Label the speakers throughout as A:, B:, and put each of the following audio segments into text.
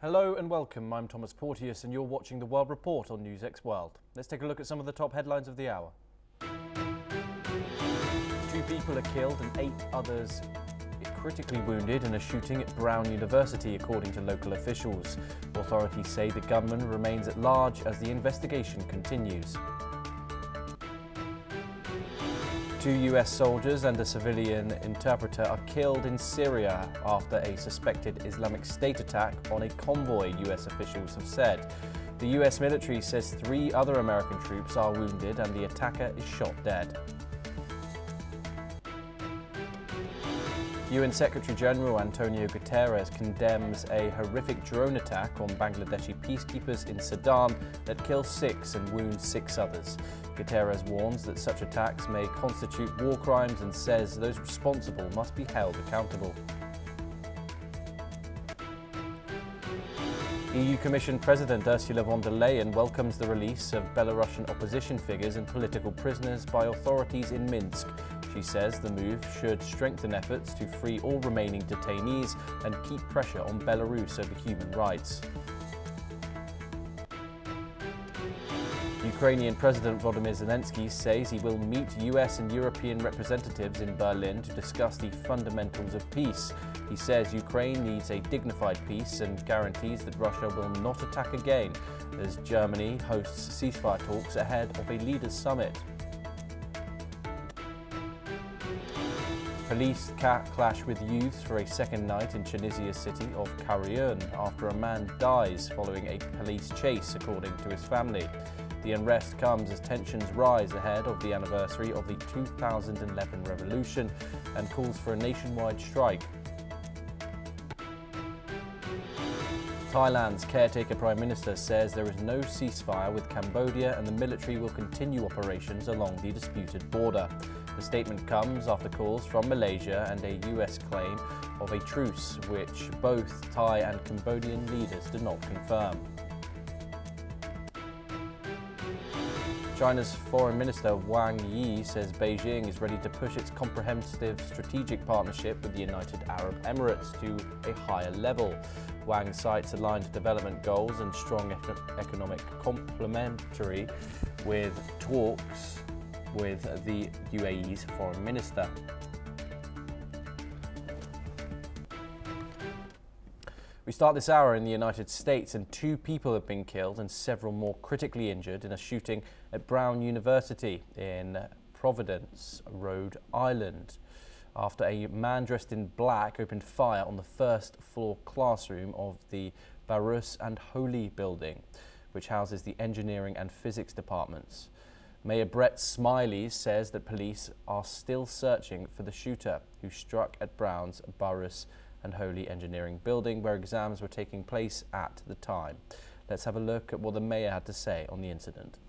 A: Hello and welcome, I'm Thomas Porteous and you're watching the World Report on NewsX World. Let's take a look at some of the top headlines of the hour. 2 people are killed and 8 others critically wounded in a shooting at Brown University, according to local officials. Authorities say the gunman remains at large as the investigation continues. 2 US soldiers and a civilian interpreter are killed in Syria after a suspected Islamic State attack on a convoy, US officials have said. The US military says 3 other American troops are wounded and the attacker is shot dead. UN Secretary-General Antonio Guterres condemns a horrific drone attack on Bangladeshi peacekeepers in Sudan that kills 6 and wounds 6 others. Guterres warns that such attacks may constitute war crimes and says those responsible must be held accountable. EU Commission President Ursula von der Leyen welcomes the release of Belarusian opposition figures and political prisoners by authorities in Minsk. She says the move should strengthen efforts to free all remaining detainees and keep pressure on Belarus over human rights. Ukrainian President Volodymyr Zelensky says he will meet US and European representatives in Berlin to discuss the fundamentals of peace. He says Ukraine needs a dignified peace and guarantees that Russia will not attack again as Germany hosts ceasefire talks ahead of a leaders' summit. Police clash with youths for a second night in Tunisia's city of Karaoun after a man dies following a police chase, according to his family. The unrest comes as tensions rise ahead of the anniversary of the 2011 revolution and calls for a nationwide strike. Thailand's caretaker Prime Minister says there is no ceasefire with Cambodia and the military will continue operations along the disputed border. The statement comes after calls from Malaysia and a US claim of a truce, which both Thai and Cambodian leaders did not confirm. China's Foreign Minister Wang Yi says Beijing is ready to push its comprehensive strategic partnership with the United Arab Emirates to a higher level. Wang cites aligned development goals and strong economic complementary with talks with the UAE's foreign minister. We start this hour in the United States and 2 people have been killed and several more critically injured in a shooting at Brown University in Providence, Rhode Island, after a man dressed in black opened fire on the first floor classroom of the Barus and Holy building, which houses the engineering and physics departments. Mayor Brett Smiley says that police are still searching for the shooter who struck at Brown's Barus and Holy Engineering building, where exams were taking place at the time. Let's have a look at what the mayor had to say on the incident.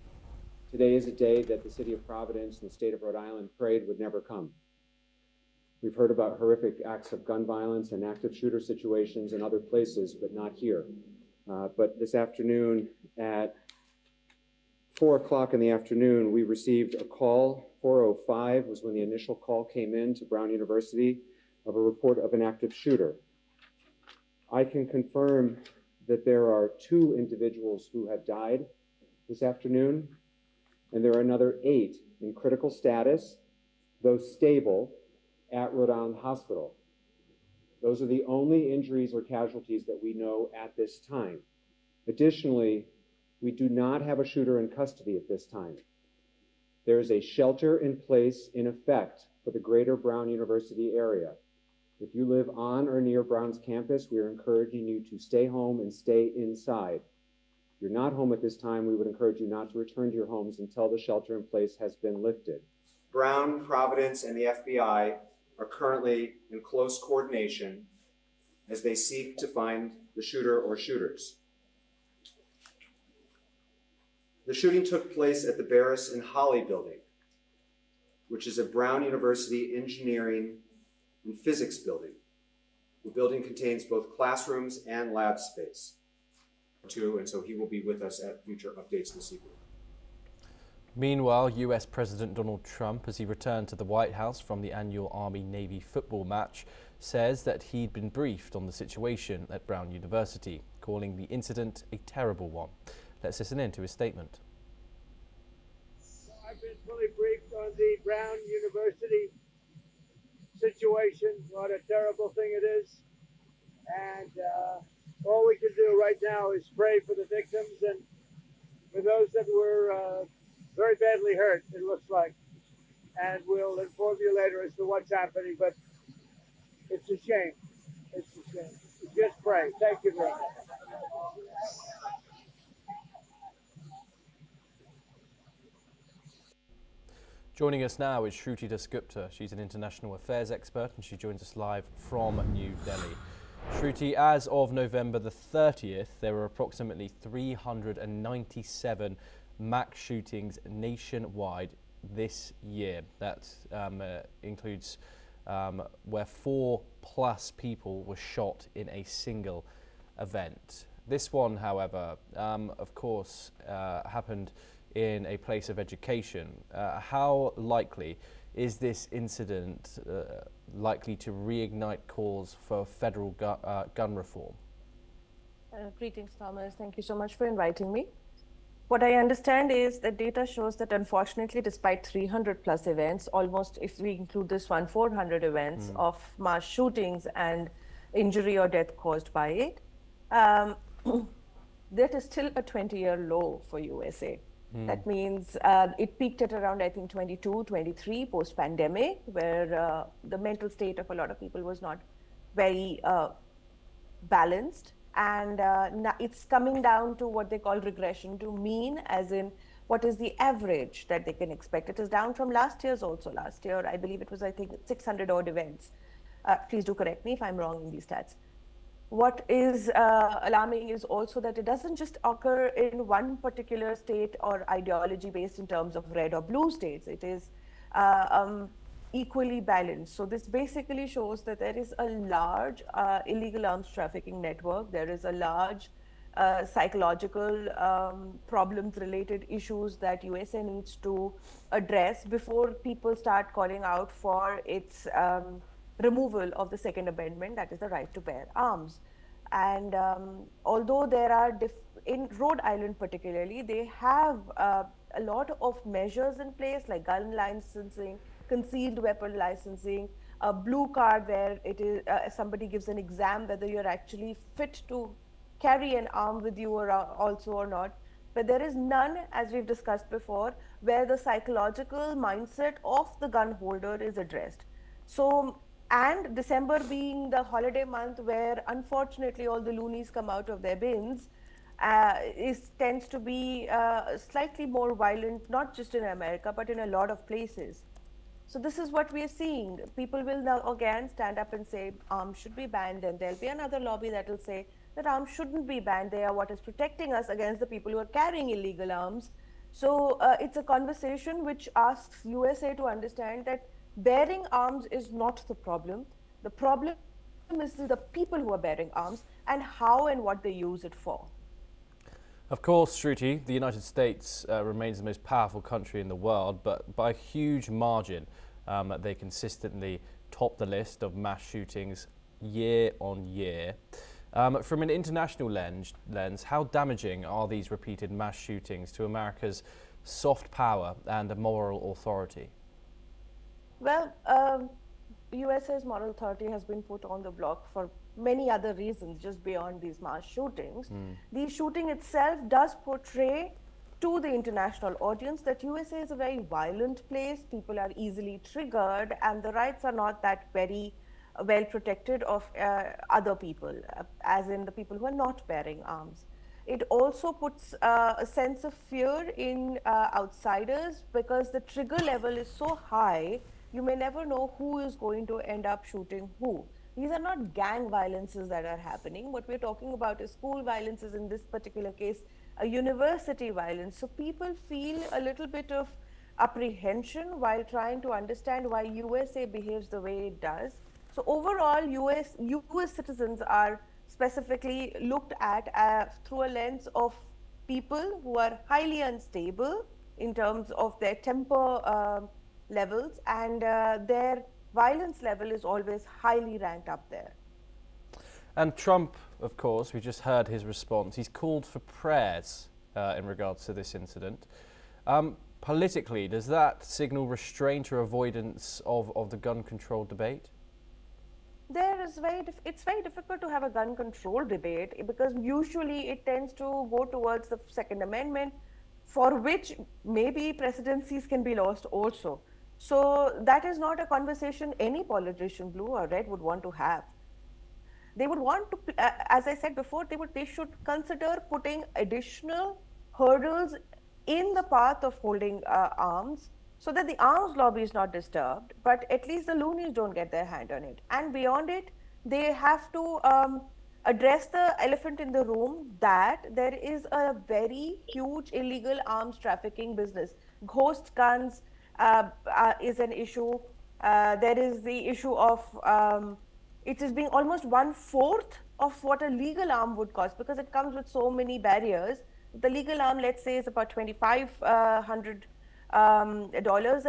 B: Today is a day that the city of Providence and the state of Rhode Island prayed would never come. We've heard about horrific acts of gun violence and active shooter situations in other places, but not here. But this afternoon at 4 o'clock in the afternoon, we received a call. 4:05 was when the initial call came in to Brown University of a report of an active shooter. I can confirm that there are 2 individuals who have died this afternoon, and there are another 8 in critical status, though stable, at Rhode Island Hospital. Those are the only injuries or casualties that we know at this time. Additionally, we do not have a shooter in custody at this time. There is a shelter in place in effect for the greater Brown University area. If you live on or near Brown's campus, we are encouraging you to stay home and stay inside. If you're not home at this time, we would encourage you not to return to your homes until the shelter in place has been lifted. Brown, Providence, and the FBI are currently in close coordination as they seek to find the shooter or shooters. The shooting took place at the Barris and Holly building, which is a Brown University engineering and physics building. The building contains both classrooms and lab space, too, and so he will be with us at future updates this evening.
A: Meanwhile, US President Donald Trump, as he returned to the White House from the annual Army-Navy football match, says that he'd been briefed on the situation at Brown University, calling the incident a terrible one. Let's listen in to his statement.
C: I've been fully briefed on the Brown University situation, what a terrible thing it is. And all we can do right now is pray for the victims and for those that were very badly hurt, it looks like. And we'll inform you later as to what's happening, but it's a shame. It's a shame. Just pray. Thank you very much.
A: Joining us now is Shruti Dasgupta. She's an international affairs expert and she joins us live from New Delhi. Shruti, as of November the 30th, there were approximately 397 mass shootings nationwide this year. That includes where 4+ people were shot in a single event. This one, however, of course, happened in a place of education. How likely is this incident likely to reignite calls for federal gun reform?
D: Greetings, Thomas. Thank you so much for inviting me. What I understand is that data shows that unfortunately, despite 300+ events, almost, if we include this one, 400 events of mass shootings and injury or death caused by it, that is still a 20-year low for USA. That means it peaked at around, I think, 22, 23 post-pandemic, where the mental state of a lot of people was not very balanced. And now it's coming down to what they call regression to mean, as in what is the average that they can expect. It is down from last year's also. Last year, I believe it was, I think, 600 odd events. Please do correct me if I'm wrong in these stats. What is alarming is also that it doesn't just occur in one particular state or ideology based in terms of red or blue states. It is equally balanced. So this basically shows that there is a large illegal arms trafficking network. There is a large psychological problems related issues that USA needs to address before people start calling out for its removal of the Second Amendment, that is the right to bear arms. And although there are, in Rhode Island particularly, they have a lot of measures in place like gun licensing, concealed weapon licensing, a blue card where it is somebody gives an exam whether you're actually fit to carry an arm with you or also or not. But there is none, as we've discussed before, where the psychological mindset of the gun holder is addressed. So, and December being the holiday month where unfortunately all the loonies come out of their bins, tends to be slightly more violent, not just in America, but in a lot of places. So this is what we are seeing. People will now again stand up and say arms should be banned, and there'll be another lobby that will say that arms shouldn't be banned. They are what is protecting us against the people who are carrying illegal arms. So it's a conversation which asks USA to understand that bearing arms is not the problem. The problem is the people who are bearing arms and how and what they use it for.
A: Of course, Shruti, the United States remains the most powerful country in the world, but by a huge margin, they consistently top the list of mass shootings year on year. From an international lens, how damaging are these repeated mass shootings to America's soft power and moral authority?
D: Well, USA's moral authority has been put on the block for many other reasons, just beyond these mass shootings. The shooting itself does portray to the international audience that USA is a very violent place. People are easily triggered, and the rights are not that very well protected of other people, as in the people who are not bearing arms. It also puts a sense of fear in outsiders because the trigger level is so high. You may never know who is going to end up shooting who. These are not gang violences that are happening. What we're talking about is school violences, in this particular case, a university violence. So people feel a little bit of apprehension while trying to understand why USA behaves the way it does. So overall, US citizens are specifically looked at through a lens of people who are highly unstable in terms of their temper levels, and their violence level is always highly ranked up there.
A: And Trump, of course, we just heard his response. He's called for prayers in regards to this incident. Politically, does that signal restraint or avoidance of the gun control debate?
D: It's very difficult to have a gun control debate because usually it tends to go towards the Second Amendment, for which maybe presidencies can be lost also. So that is not a conversation any politician, blue or red, would want to have. They would want to, as I said before, they should consider putting additional hurdles in the path of holding arms, so that the arms lobby is not disturbed, but at least the loonies don't get their hand on it. And beyond it, they have to address the elephant in the room, that there is a very huge illegal arms trafficking business. Ghost guns is an issue. There is the issue of it is being almost 1/4 of what a legal arm would cost, because it comes with so many barriers. The legal arm, let's say, is about $2,500.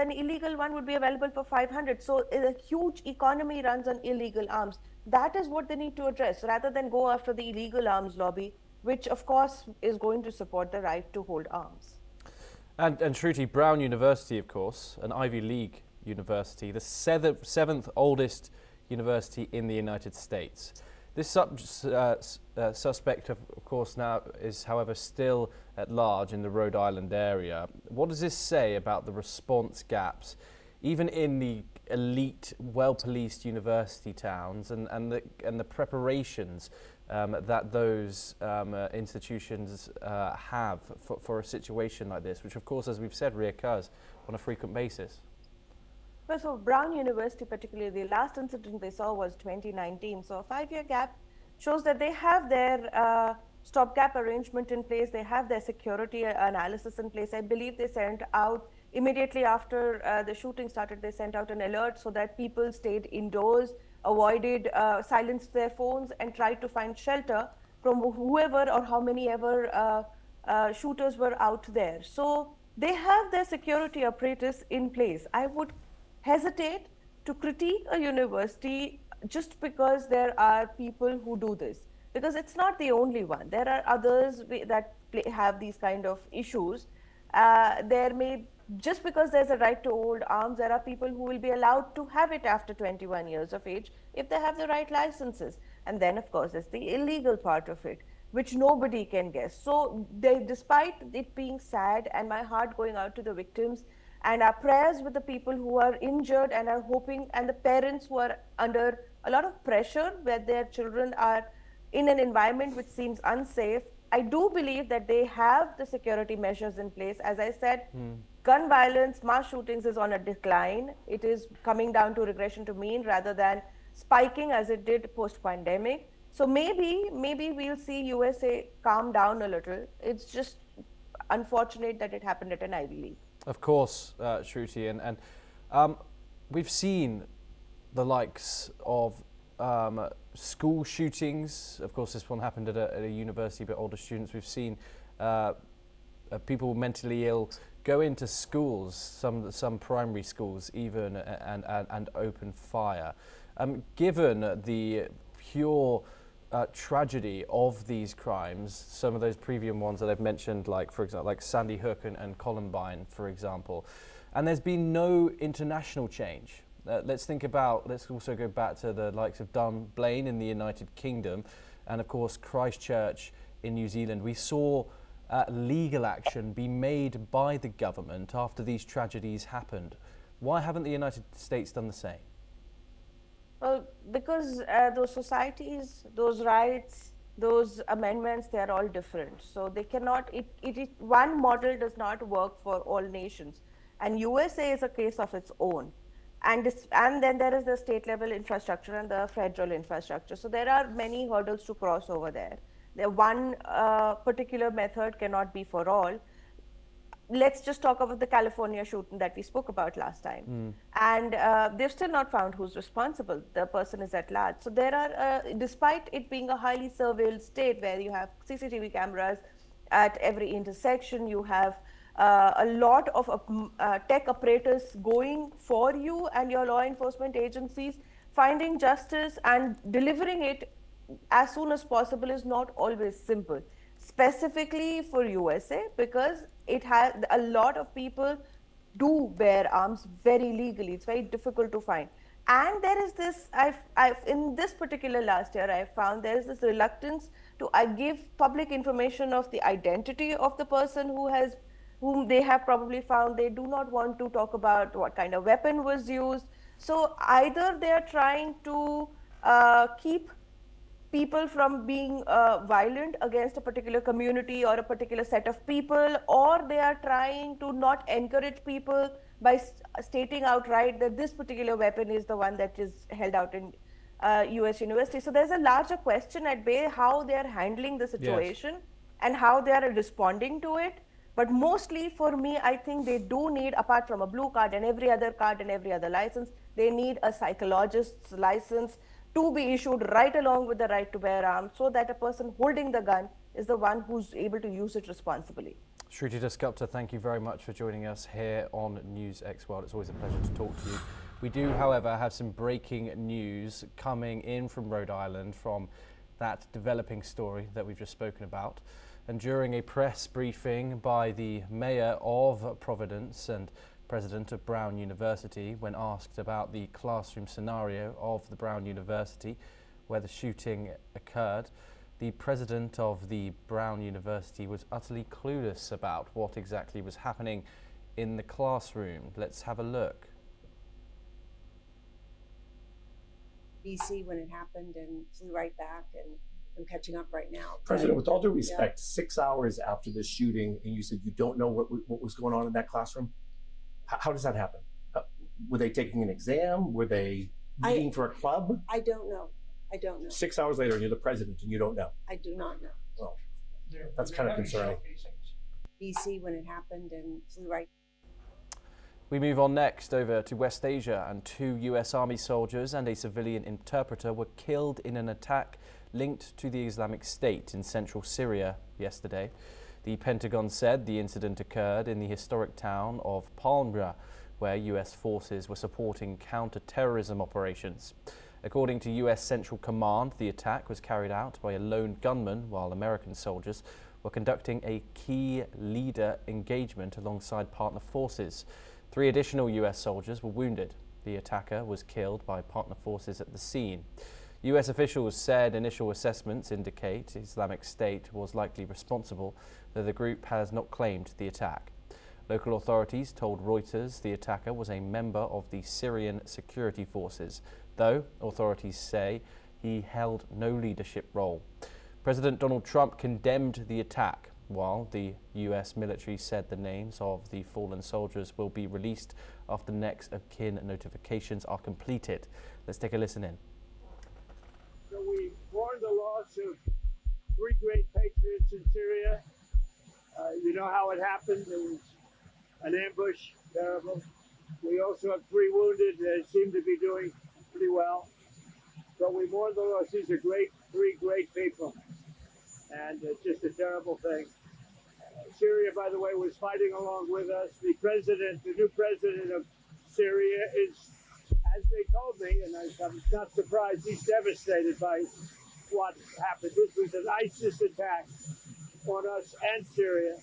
D: An illegal one would be available for 500. So a huge economy runs on illegal arms. That is what they need to address, rather than go after the illegal arms lobby, which of course is going to support the right to hold arms.
A: And Shruti, Brown University, of course, an Ivy League university, the seventh oldest university in the United States. This suspect, of course, now is, however, still at large in the Rhode Island area. What does this say about the response gaps, even in the elite, well-policed university towns, and the preparations that those institutions have for a situation like this, which, of course, as we've said, reoccurs on a frequent basis?
D: Well, so Brown University, particularly, the last incident they saw was 2019. So a 5-year gap shows that they have their stopgap arrangement in place. They have their security analysis in place. I believe they sent out immediately after the shooting started, they sent out an alert so that people stayed indoors, avoided, silenced their phones, and tried to find shelter from whoever or how many ever shooters were out there. So they have their security apparatus in place. I would hesitate to critique a university just because there are people who do this, because it's not the only one. There are others that have these kind of issues. Just because there's a right to hold arms, there are people who will be allowed to have it after 21 years of age if they have the right licenses. And then, of course, there's the illegal part of it, which nobody can guess. So despite it being sad, and my heart going out to the victims, and our prayers with the people who are injured and are hoping, and the parents who are under a lot of pressure where their children are in an environment which seems unsafe, I do believe that they have the security measures in place. As I said, gun violence, mass shootings is on a decline. It is coming down to regression to mean rather than spiking as it did post-pandemic. So maybe we'll see USA calm down a little. It's just unfortunate that it happened at an Ivy League.
A: Of course, Shruti, and we've seen the likes of school shootings. Of course, this one happened at a university, but older students. We've seen people mentally ill go into schools, some primary schools even, and open fire. Given the pure tragedy of these crimes, some of those previous ones that I've mentioned, like for example, like Sandy Hook and Columbine, for example, and there's been no international change. Let's also go back to the likes of Dunblane in the United Kingdom, and of course Christchurch in New Zealand. We saw legal action be made by the government after these tragedies happened. Why haven't the United States done the same?
D: Well, because those societies, those rights, those amendments, they are all different. So they cannot, one model does not work for all nations. And USA is a case of its own. And then there is the state level infrastructure and the federal infrastructure. So there are many hurdles to cross over there. One particular method cannot be for all. Let's just talk about the California shooting that we spoke about last time. And they've still not found who's responsible. The person is at large. So there are, despite it being a highly surveilled state where you have CCTV cameras at every intersection, you have a lot of tech operators going for you and your law enforcement agencies. Finding justice and delivering it as soon as possible is not always simple, specifically for USA, because it has a lot of people do bear arms very legally. It's very difficult to find. And there is this, in this particular last year, I found there is this reluctance to give public information of the identity of the person whom they have probably found. They do not want to talk about what kind of weapon was used. So either they are trying to keep people from being violent against a particular community or a particular set of people, or they are trying to not encourage people by stating outright that this particular weapon is the one that is held out in US university. So there's a larger question at bay, how they are handling the situation and how they are responding to it. But mostly for me, I think they do need, apart from a blue card and every other license, they need a psychologist's license to be issued right along with the right to bear arms, so that a person holding the gun is the one who's able to use it responsibly.
A: Shruti Dasgupta, thank you very much for joining us here on News X World. It's always a pleasure to talk to you. We do, however, have some breaking news coming in from Rhode Island from that developing story that we've just spoken about. And during a press briefing by the mayor of Providence and president of Brown University, when asked about the classroom scenario of the Brown University where the shooting occurred, the president of the Brown University was utterly clueless about what exactly was happening in the classroom. Let's have a look.
E: BC when it happened and flew right back, and I'm catching up right now.
F: President, with all due respect, 6 hours after the shooting, and you said you don't know what was going on in that classroom. How does that happen? Were they taking an exam? Were they meeting for a club?
E: I don't know.
F: 6 hours later, and you're the president, and you don't know.
E: I do not know.
F: Well, that's kind of concerning.
E: BC when it happened and flew right.
A: We move on next over to West Asia, and 2 US Army soldiers and a civilian interpreter were killed in an attack linked to the Islamic State in central Syria yesterday. The Pentagon said the incident occurred in the historic town of Palmyra, where US forces were supporting counter-terrorism operations. According to US Central Command, the attack was carried out by a lone gunman while American soldiers were conducting a key leader engagement alongside partner forces. 3 additional US soldiers were wounded. The attacker was killed by partner forces at the scene. US officials said initial assessments indicate Islamic State was likely responsible, though the group has not claimed the attack. Local authorities told Reuters the attacker was a member of the Syrian security forces, though authorities say he held no leadership role. President Donald Trump condemned the attack, while the US military said the names of the fallen soldiers will be released after next of kin notifications are completed. Let's take a listen in.
C: So we mourn the loss of 3 great patriots in Syria. You know how it happened. It was an ambush, terrible. We also have 3 wounded. They seem to be doing pretty well. But we mourn the loss. These are 3 great people. And it's just a terrible thing. Syria, by the way, was fighting along with us. The new president of Syria is, as they told me, and I'm not surprised, he's devastated by what happened. This was an ISIS attack on us and Syria.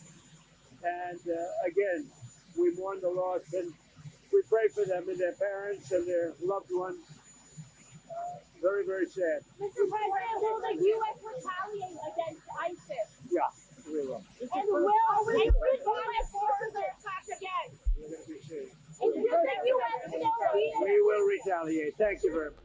C: And again, we mourn the loss, and we pray for them and their parents and their loved ones. Very, very sad.
G: Mr. President, will the U.S. retaliate against ISIS?
C: Yeah, we will.
G: And will the U.S. forces attack again?
C: We're going to be serious.
G: And will the U.S. retaliate?
C: We will retaliate. Thank you very much.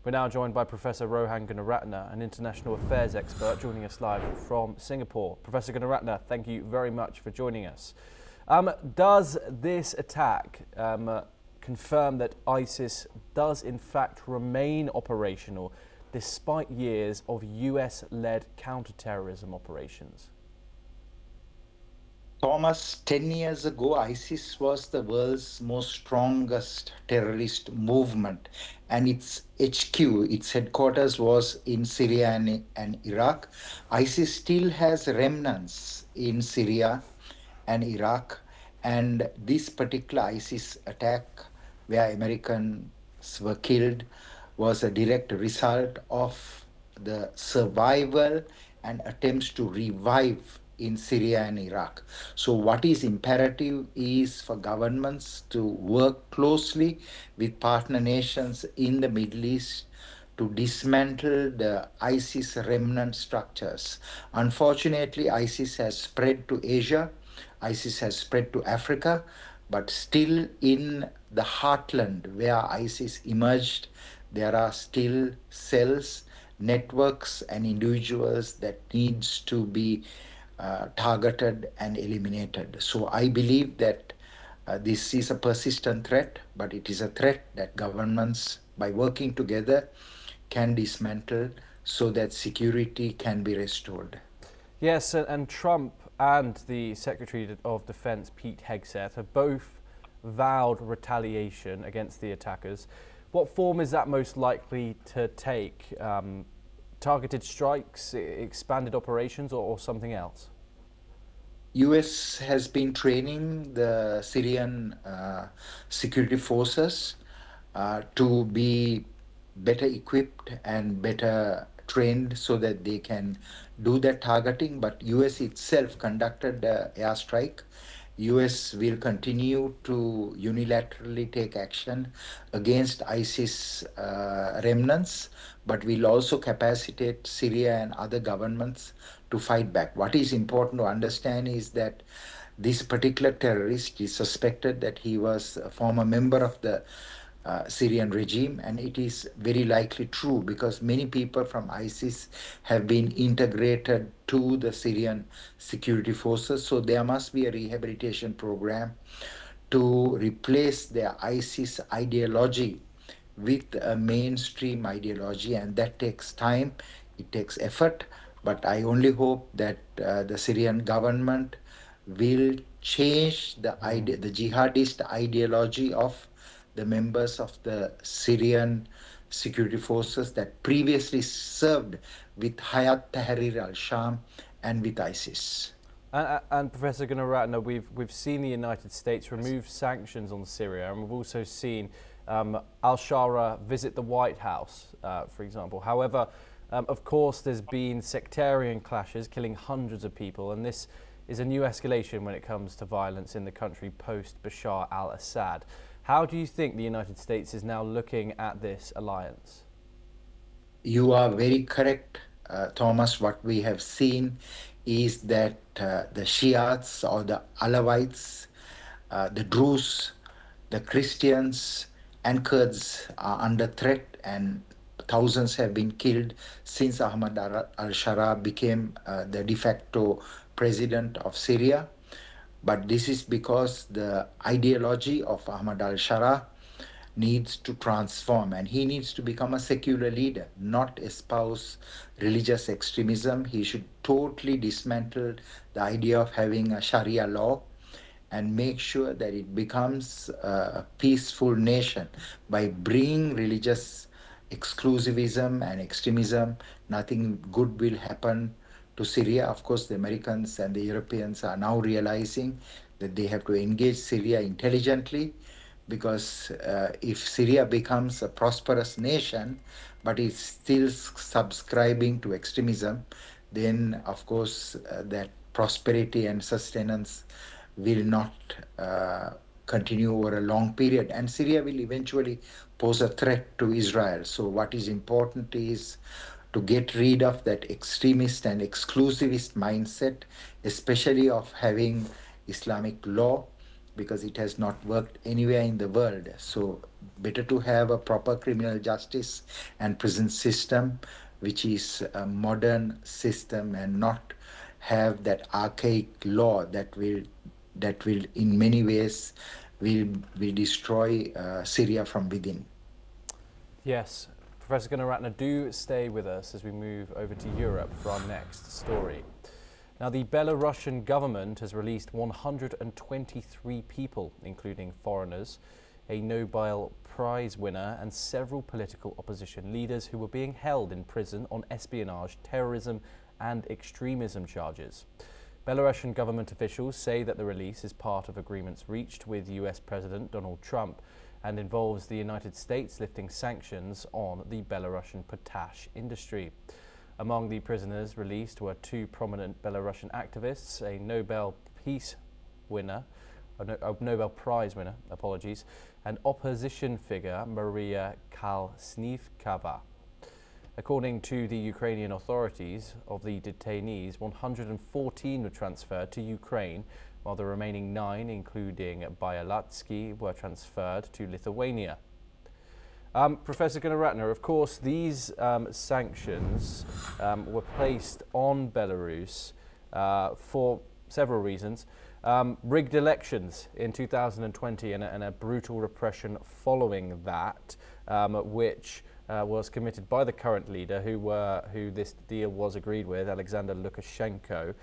A: We're now joined by Professor Rohan Gunaratne, an international affairs expert, joining us live from Singapore. Professor Gunaratne, thank you very much for joining us. Does this attack confirm that ISIS does in fact remain operational despite years of US-led counter-terrorism operations?
H: Thomas, 10 years ago, ISIS was the world's most strongest terrorist movement, and its HQ, its headquarters was in Syria and Iraq. ISIS still has remnants in Syria and Iraq. And this particular ISIS attack, where Americans were killed, was a direct result of the survival and attempts to revive in Syria and Iraq. So what is imperative is for governments to work closely with partner nations in the Middle East to dismantle the ISIS remnant structures. Unfortunately, ISIS has spread to Asia, ISIS has spread to Africa, but still in the heartland where ISIS emerged, there are still cells, networks, and individuals that needs to be targeted and eliminated. So I believe that this is a persistent threat, but it is a threat that governments, by working together, can dismantle so that security can be restored.
A: Yes, and Trump and the Secretary of Defense, Pete Hegseth, have both vowed retaliation against the attackers. What form is that most likely to take? Targeted strikes, expanded operations, or something else?
H: US has been training the Syrian security forces to be better equipped and better trained so that they can do that targeting. But US itself conducted the airstrike. US will continue to unilaterally take action against ISIS remnants, but will also capacitate Syria and other governments to fight back. What is important to understand is that this particular terrorist is suspected that he was a former member of the Syrian regime, and it is very likely true because many people from ISIS have been integrated to the Syrian security forces. So there must be a rehabilitation program to replace their ISIS ideology with a mainstream ideology, and that takes time, it takes effort, but I only hope that the Syrian government will change the jihadist ideology of the members of the Syrian security forces that previously served with Hayat Tahrir al-Sham and with ISIS.
A: And Professor Gunaratne, we've seen the United States remove sanctions on Syria, and we've also seen al-Shara visit the White House, for example. However, of course, there's been sectarian clashes killing hundreds of people, and this is a new escalation when it comes to violence in the country post Bashar al-Assad. How do you think the United States is now looking at this alliance?
H: You are very correct, Thomas. What we have seen is that the Shiites or the Alawites, the Druze, the Christians and Kurds are under threat, and thousands have been killed since Ahmad al-Shara became the de facto president of Syria. But this is because the ideology of Ahmad al-Shara needs to transform, and he needs to become a secular leader, not espouse religious extremism. He should totally dismantle the idea of having a Sharia law and make sure that it becomes a peaceful nation by bringing religious exclusivism and extremism. Nothing good will happen to Syria. Of course, the Americans and the Europeans are now realizing that they have to engage Syria intelligently, because if Syria becomes a prosperous nation, but is still subscribing to extremism, then of course that prosperity and sustenance will not continue over a long period, and Syria will eventually pose a threat to Israel. So what is important is to get rid of that extremist and exclusivist mindset, especially of having Islamic law, because it has not worked anywhere in the world. So better to have a proper criminal justice and prison system, which is a modern system, and not have that archaic law that will in many ways will destroy Syria from within.
A: Yes. Professor Gunaratne, do stay with us as we move over to Europe for our next story. Now, the Belarusian government has released 123 people, including foreigners, a Nobel Prize winner, and several political opposition leaders who were being held in prison on espionage, terrorism, and extremism charges. Belarusian government officials say that the release is part of agreements reached with US President Donald Trump and involves the United States lifting sanctions on the Belarusian potash industry. Among the prisoners released were two prominent Belarusian activists, a Nobel Prize winner, and opposition figure Maria Kalsnikava. According to the Ukrainian authorities, of the detainees, 114 were transferred to Ukraine, while the remaining 9, including Bialatsky, were transferred to Lithuania. Professor Gunnar-Ratner, of course, these sanctions were placed on Belarus for several reasons. Rigged elections in 2020 and a brutal repression following that, which was committed by the current leader who this deal was agreed with, Alexander Lukashenko.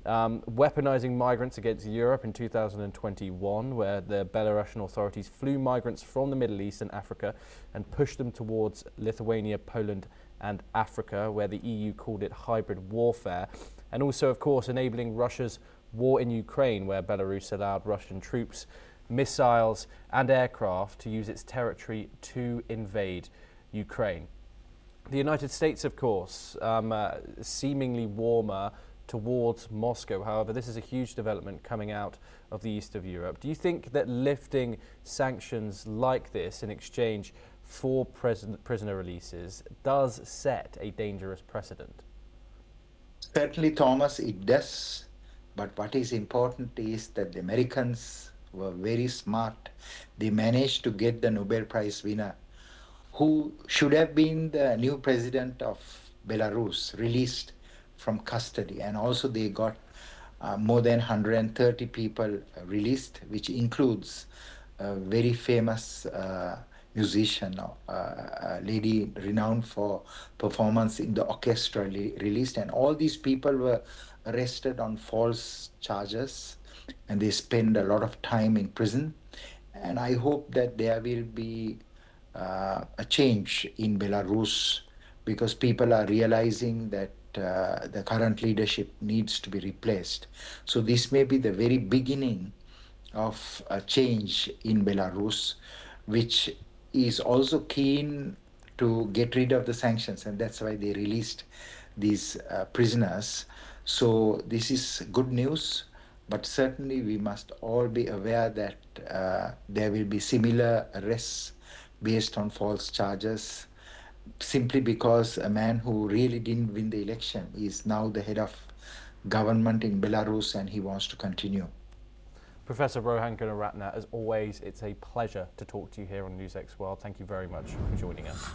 A: Weaponizing migrants against Europe in 2021, where the Belarusian authorities flew migrants from the Middle East and Africa and pushed them towards Lithuania, Poland and Africa, where the EU called it hybrid warfare. And also, of course, enabling Russia's war in Ukraine, where Belarus allowed Russian troops, missiles and aircraft to use its territory to invade Ukraine. The United States, of course, seemingly warmer towards Moscow. However, this is a huge development coming out of the east of Europe. Do you think that lifting sanctions like this in exchange for prisoner releases does set a dangerous precedent?
H: Certainly, Thomas, it does. But what is important is that the Americans were very smart. They managed to get the Nobel Prize winner, who should have been the new president of Belarus, released from custody. And also they got more than 130 people released, which includes a very famous musician, a lady renowned for performance in the orchestra, released. And all these people were arrested on false charges, and they spend a lot of time in prison. And I hope that there will be a change in Belarus, because people are realizing that the current leadership needs to be replaced. So this may be the very beginning of a change in Belarus, which is also keen to get rid of the sanctions, and that's why they released these prisoners. So this is good news, but certainly we must all be aware that there will be similar arrests based on false charges, simply because a man who really didn't win the election is now the head of government in Belarus, and he wants to continue.
A: Professor Rohan Gunnar-Ratner, as always, it's a pleasure to talk to you here on NewsX World. Thank you very much for joining us.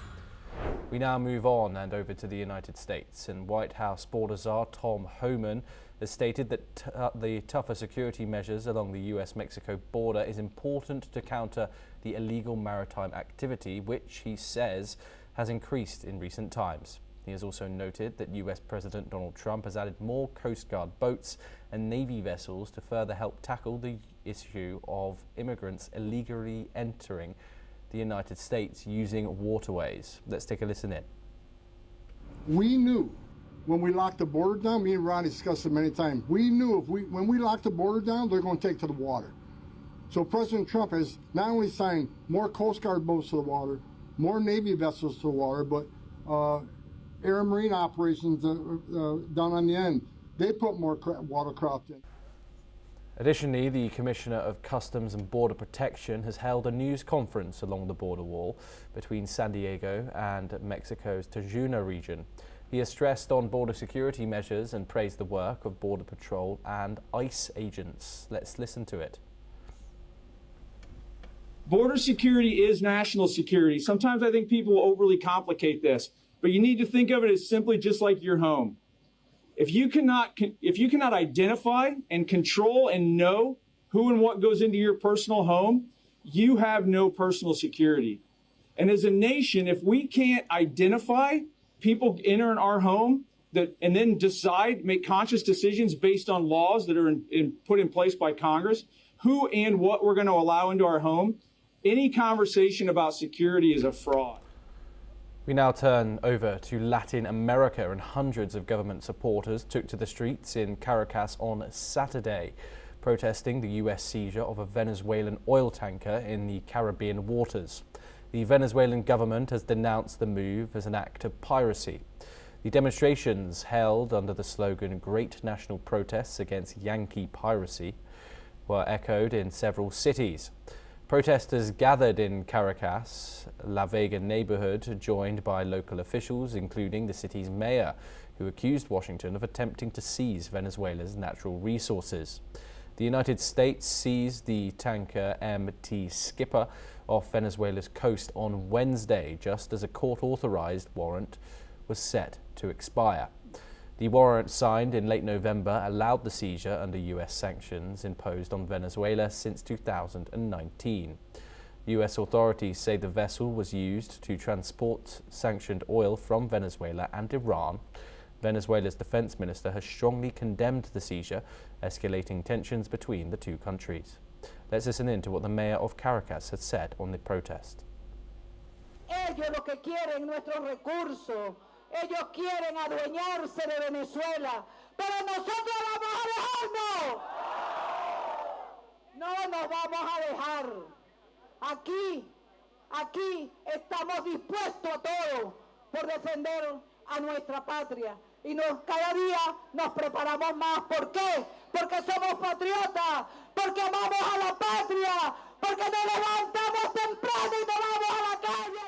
A: We now move on and over to the United States, and White House border czar Tom Homan has stated that the tougher security measures along the US-Mexico border is important to counter the illegal maritime activity, which he says has increased in recent times. He has also noted that US President Donald Trump has added more Coast Guard boats and Navy vessels to further help tackle the issue of immigrants illegally entering the United States using waterways. Let's take a listen in.
I: We knew when we locked the border down, me and Ronnie discussed it many times, we knew when we locked the border down, they're going to take to the water. So President Trump has not only signed more Coast Guard boats to the water, more Navy vessels to the water, but air and marine operations down on the end, they put more watercraft in.
A: Additionally, the Commissioner of Customs and Border Protection has held a news conference along the border wall between San Diego and Mexico's Tajuna region. He has stressed on border security measures and praised the work of Border Patrol and ICE agents. Let's listen to it.
J: Border security is national security. Sometimes I think people overly complicate this, but you need to think of it as simply just like your home. If you cannot identify and control and know who and what goes into your personal home, you have no personal security. And as a nation, if we can't identify people entering our home and then make conscious decisions based on laws that are put in place by Congress, who and what we're going to allow into our home, any conversation about security is a fraud.
A: We now turn over to Latin America, and hundreds of government supporters took to the streets in Caracas on Saturday, protesting the US seizure of a Venezuelan oil tanker in the Caribbean waters. The Venezuelan government has denounced the move as an act of piracy. The demonstrations, held under the slogan "Great National Protests Against Yankee Piracy," were echoed in several cities. Protesters gathered in Caracas, La Vega neighborhood, joined by local officials, including the city's mayor, who accused Washington of attempting to seize Venezuela's natural resources. The United States seized the tanker MT Skipper off Venezuela's coast on Wednesday, just as a court-authorized warrant was set to expire. The warrant, signed in late November, allowed the seizure under US sanctions imposed on Venezuela since 2019. US authorities say the vessel was used to transport sanctioned oil from Venezuela and Iran. Venezuela's defense minister has strongly condemned the seizure, escalating tensions between the two countries. Let's listen in to what the mayor of Caracas has said on the protest.
K: Ellos lo que quieren nuestros recursos. Ellos quieren adueñarse de Venezuela, pero nosotros vamos a dejarnos. No nos vamos a dejar. Aquí estamos dispuestos a todo por defender a nuestra patria. Y cada día nos preparamos más. ¿Por qué? Porque somos patriotas, porque amamos a la patria, porque nos levantamos temprano y nos vamos a la calle.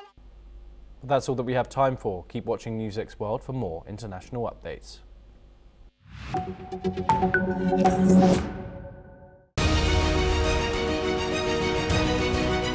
A: That's all that we have time for. Keep watching NewsX World for more international updates.